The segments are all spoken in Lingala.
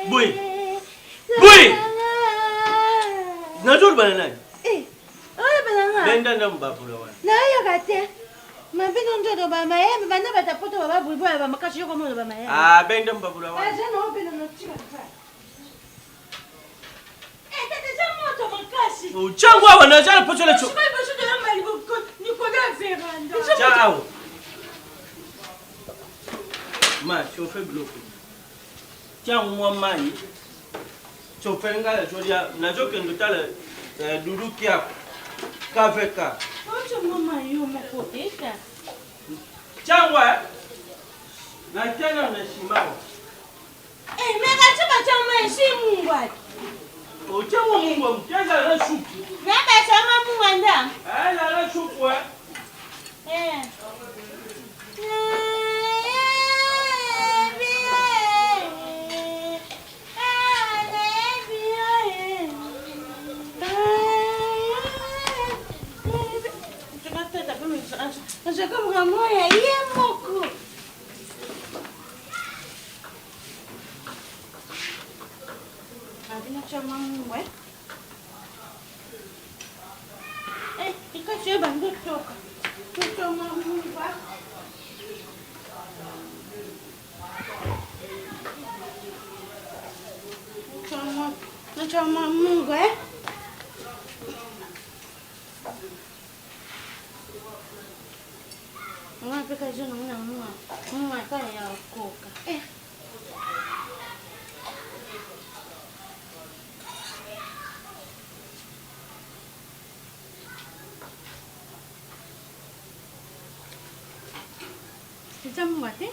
Boy. Boy. Najul banana. Benda ndamba pulawa. Na yo kate. Mabino ndo baba yeye bana batapoto baba bulbo baba makashi yoko mo baba yeye. Ah benda ndamba pulawa. Aje no bino no chika. Tete jamu to makashi. Uchangwa wana jana pochola cho. Shimai basho de yamba ni ko ga veranda. Ciao. Ma, chauffe bloqué. Tiens, moi, maï. Chauffe un gars, je dis, n'a pas que nous t'allons, Doudou qui a fait ça. Oh, tu m'as maï, mon côté, ça. Tiens, ouais. La tienne, on est si mal. Eh, mais quand tu vas t'en manger, mon boîte. Oh, tiens, mon tiens, la soupe. Mais ben, ça m'a mouanda. Ah, la soupe, ouais. Eh. Je comme vraiment il y a beaucoup. Avina chama mwe. Ikache bandu toka. Chama mwe. Chama mwe. Nga peka jona mwa kaya ya koka. Jamu mate?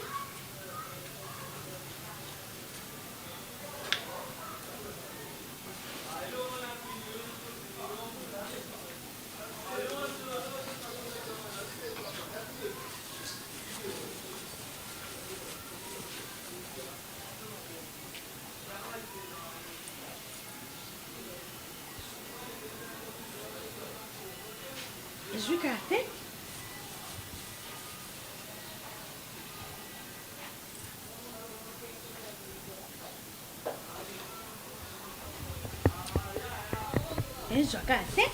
Je vais Jogate?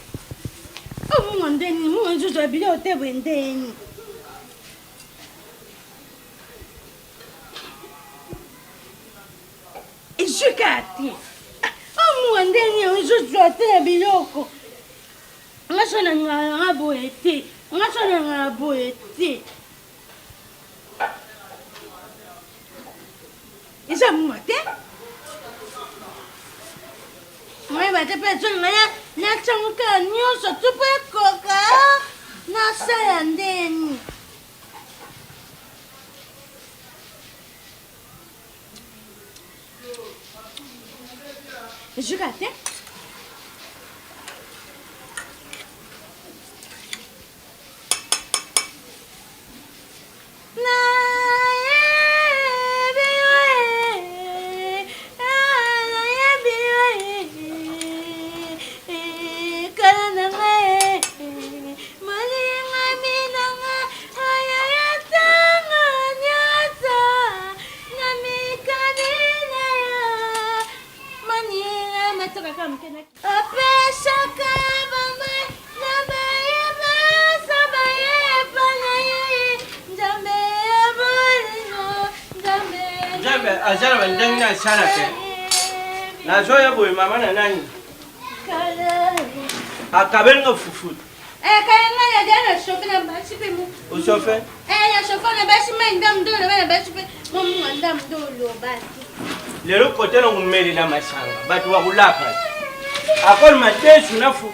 Oh, Mondeni, Monjo, je vais bien te vender. Jogate? Oh, Mondeni, je dois te biloko. On a sonné un boété. On a sonné un boété. Et ça m'a dit? Moi, je vais te faire na chanka nyonso tupe koka na saya ndeni. Jogate? Ajara bandengna sana ke. Na zoya boy mama na nani. Akabenga fufu. Kayanga ya dana shofe na basi pe mu. O shofe? Ya shofe na basi ndam do na basi pe mu ndam do lo basi. Lero kote no ngumeli na mashanga. Batu wa kulapa. Akol matesu nafu.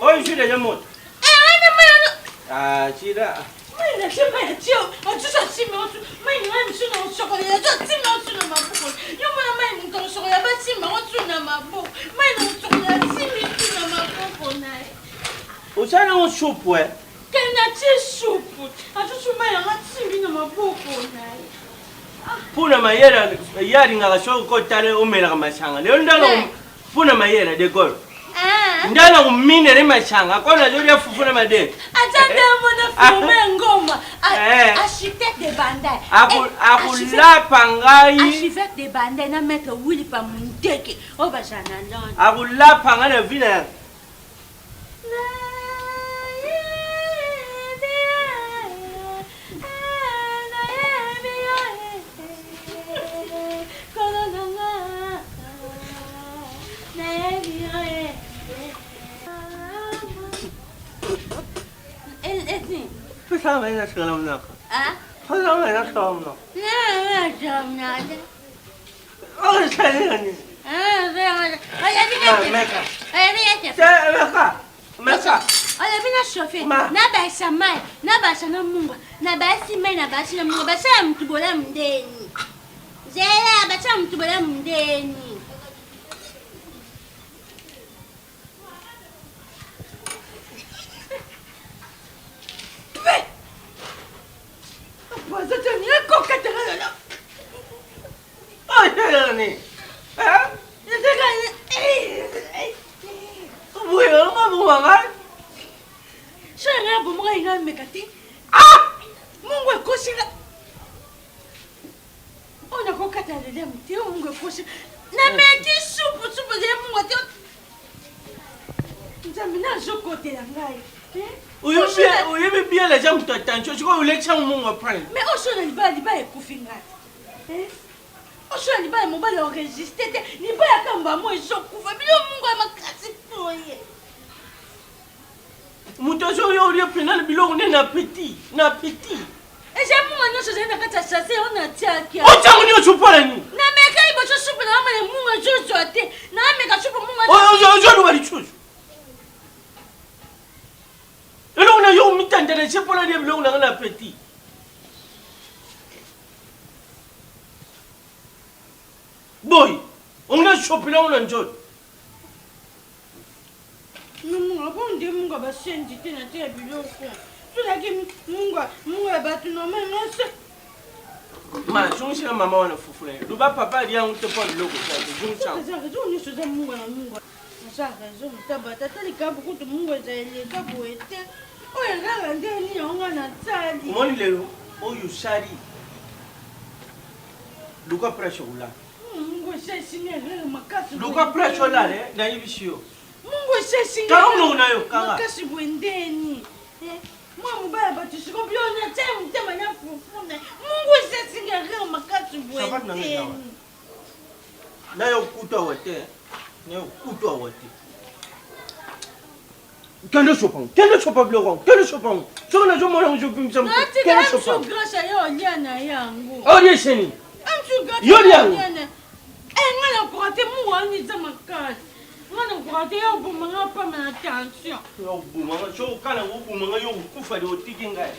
Oi shida ya moto. Wana moyo. Ah, chida. Mãe, chama tio, eu disse assim, meu mãe, não é isso não, chocolate, eu disse não, na mabuco. Eu mãe, mãe, não chocolate, mas sim, mas na mabuco. Mãe, não chocolate, sim, na mabuco, né? O senhor é chupo, é? Quem não te chupo? A gente mãe, ela sim, na mabuco, né? Puna mayera, yari ngagasho ko tale umela mashanga. Leo ndalo puna mayera de gol. Ndala umine re mashanga kona lori afufuna madeni. Atanda mona fume ngoma. architecte de bandai. Akulapa ngai. Architecte de bandai na mettre Willy pa mundeke. O ba jana non. Akulapa ngai na vina. Pesa mai na salam na. Ah? Pesa mai na salam na. Na salam na. Oh, salam ni. Olha, Meka. Olha, vina chauffeur. Na baixa mai, na baixa na munga, na baixa mai, na baixa na munga, baixa muito bola mundeni. Zela, baixa muito bola mundeni. Mas eu tinha coca terra. Olha ni. Oui, bien les gens t'attendent. Je crois que les gens m'ont pris. Mais au son il va écouffinga. Oshua libala mobali enregistré te libala kamba mo ezokufa bilo mungu makasi toye muto so yo ri final bilo ne na petit et j'ai mungu nyonso zena kata chasser on a tia kia o tangu ni ochupa ni na meka ibo so supu na mama mungu jojo te na meka supu mungu o wali chuju elo na yo mitandele je pola de bilo na petit. Boy, on a chopé là, on a un job. Munga bonde munga basendi te na te biloko. Tulaki munga batu no menose. Ma, jonge la maman na fufule. Luba papa dia on te pas biloko ça, jonge ça. Ça raison ni chose munga na munga. Ça raison tabata tali ka beaucoup de munga za ele ka boete. Oya ngala ndeni onga na tsali. Moni lelo, o you shari. Luka pressure là. Mungu sesingere makasi. Luka pressure là na yibishio. Mungu sesingere. Kama unayo kanga. Makasi bwendeni. Mwa mubaya batusiko byona temu tema na fufune. Mungu sesingere makasi bwendeni. Nayo kutwa wote. Nayo kutwa wote. Kende chopa blogong. Kende chopa. So na jo mona jo bim sam. Kende chopa. Grâce à yo liana yango. Oh ye sheni. Yo liana. Ngana kurate mu wani za makasi. Ngana kurate yo bumanga pa na attention. Yo bumanga so kana wo bumanga yo kufa de otiki ngai.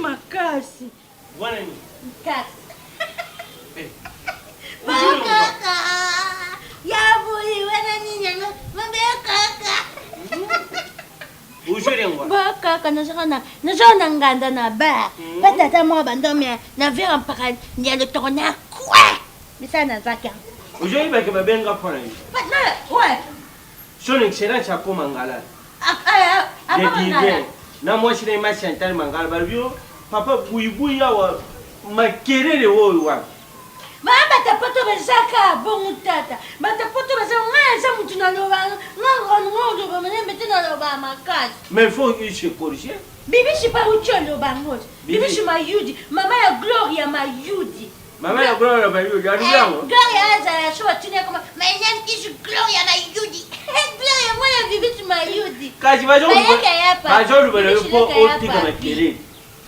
Makasi. Wana ni? Makasi. Kaka. Ya buli wana ni nyanga. Mambe kaka. Ujere ngwa. Ba kaka na nganda na ba. Patata mo bandomi na vera mpaka ni le tona kwa. Bisa na zaka. Ujere ba ke babenga pona ni. Patna, ouais. Shoni excellent chapeau mangala. Mangala. Na moi je ma chantal mangala barbio. Papa bui ya wa makerere wo wa. Mama tapoto bezaka bongo tata. Batapoto bezaka ngaza mutu na loba. Ngondo ba mene betena loba makasi. Mais il faut que je corrige. Bibi shi pa ucholo bangozi. Bibi shi mayudi. Mama ya Gloria mayudi. Mama ya Gloria mayudi. Ariyango. Gloria aza ya shwa tine kama My name is Gloria Mayudi. Gloria mwana bibi shi mayudi. Kaji bajo. Bajo bale po otika makerere.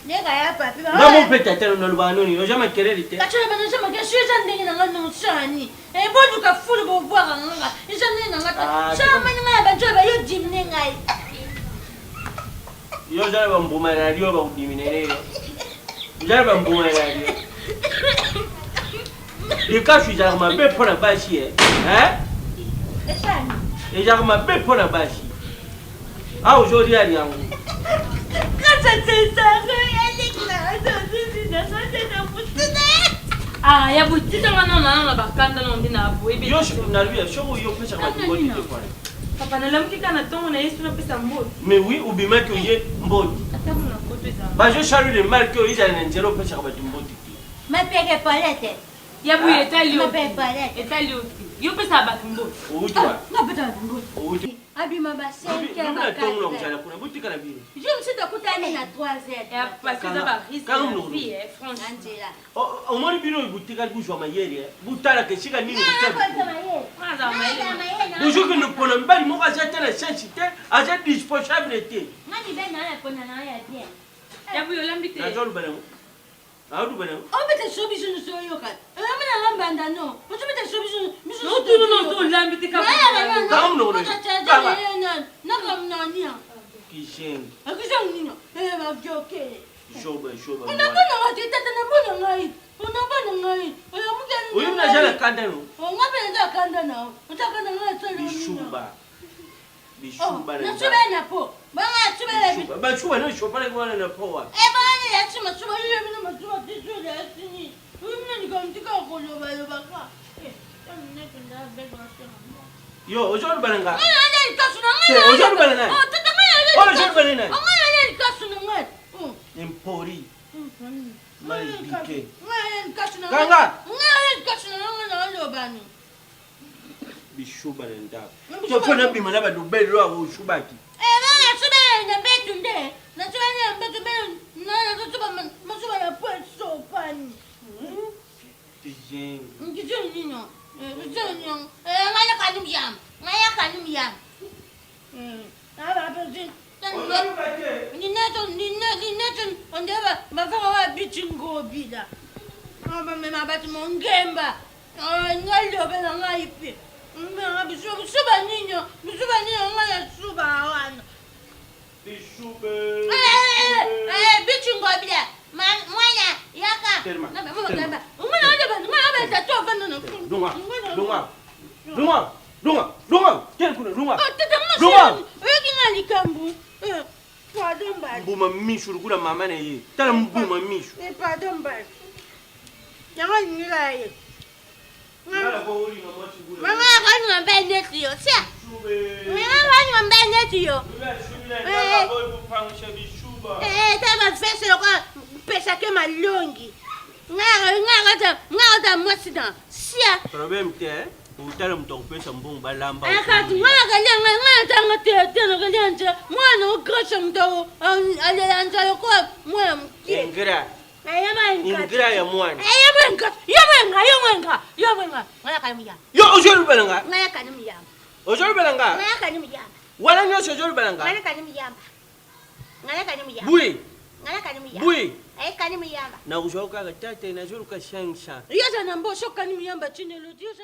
Nega ya papi. Na mon peut-être no lubano ni, no jama kerere te. Kacho bana jama ke shuza ndenge na ngano shani. Bodu ka fulu bo bwaka nganga. Izane na ngata. Shama ni ngaya banjo ba yo dimne ngai. Yo jara ba mbuma radio ba udiminere. Jara ba mbuma radio. Ikashi jara ma be pona bashi Shani. E jara ma be pona bashi. Ah, aujourd'hui, elle est en haut. Quand c'est ça, elle est là, Ah, ya butita ngana na bakanda na ndina abu ebe. Yo na lui, yo pesa kwa mboti kwa. Papa na lamki kana tongo na Yesu na pesa mboti. Mais oui, ubima que ye mboti. Ata muna koto za. Ba je charge de mal que ils allaient n'zéro pesa kwa mboti. Ma pege palette. Ya bu etali Ma o. pege palette. Etali o. Yo pesa ba mboti. Oujwa. Na peta mboti. Oujwa. Abima ba 5 Muna tongo na mjana kuna mboti kana bini. Je me suis dokutani na 3h. Ya parce que ça va risque la vie franchement. Angela. O moni bino butika bujwa mayeri. Butala ke shika nini butala. Kwanza maele. Bonjour que nous prenons pas mo azata la sensibilité, azata disponibilité. Ngani bena na pona na ya bien. Ya bu yo lambite. Na jolu bana. Audu bana. O bete sobiso no so yo kan. Amina lambanda no. O bete sobiso miso. No tu no to lambite ka. Kam no no. Na kam no nia. Kishen. Akisha nino. Ba joke. Shoba. Ona bana ngati tata na bana ngai. Ona bana ngai. Oya mukani. Oyo na jala kanda no. O ngabe nda kanda na. Utakanda ngai tsalo nino. Bishuba. Na tsuba na po. Banga tsuba. Ba chuba no shopa le kwa na poa. Bana ya tsuma yo mina matsuba tisu ya sini. Mina ni kam tika ko lo ba ka. Tamne kenda be ba Yo, aujourd'hui bana nga. Ngani kasuna ngani. C'est aujourd'hui bana nga. Oh, tata ngani. Aujourd'hui bana nga. Ngani kasuna ngani. Empori. Mal piqué. Ngani kasuna. Kanga. Ngani kasuna ngani lo bani. Bishuba nda. To fona bima na ba do bedro awo shubaki. Bana tsuba na betu nde. Na tsuba na betu be na tsuba masuba ya pweso pani. Tijen. Ngizo nino. Ngizo. Ngaya kanum yam. Aba betu. Nineton ondeba bafaka wa bichingo bila. Aba mema batu mongemba. Ngalo bela ngaipi. Mama bisuba ninyo ngaya suba wana. Bishube. Bichingo bila. Mwana yaka. Terma. Mama gamba. Mama tato bana no. Dunga. Quel coup de dunga. Dunga. Ngani kambu. Pardon ba. Mbuma mishu kula mama na ye. Tala mbuma mishu. Pardon ba. Yanga ngira ye. Ngala ko uri na mochi kula. Mama kanu ngamba neti yo. Sia. Mama kanu ngamba neti yo. Taba fese lo kwa pesa ke malongi. Ngata mwasida. Sia. Problem te. Utala mtokupesa mbungu balamba. Akati ngata ngate no kalanje. Mwana ukasha mdo. Alanja yo kwa mwana mkie. Ingira. Ayama Ingira ya mwana. Yomwenga. Ngaya kanimiya. Yo aujourd'hui balanga. Ngaya kanimiya. Aujourd'hui balanga. Ngaya kanimiya. Wala nyo aujourd'hui balanga. Ngaya kanimiya. Ngaya kanimiya. Bui. Ngaya kanimiya. Bui. Ay kanimiya. Na ujoka tate na juru ka shangsha. Yoza nambo shoka kanimiya chine lo yoza.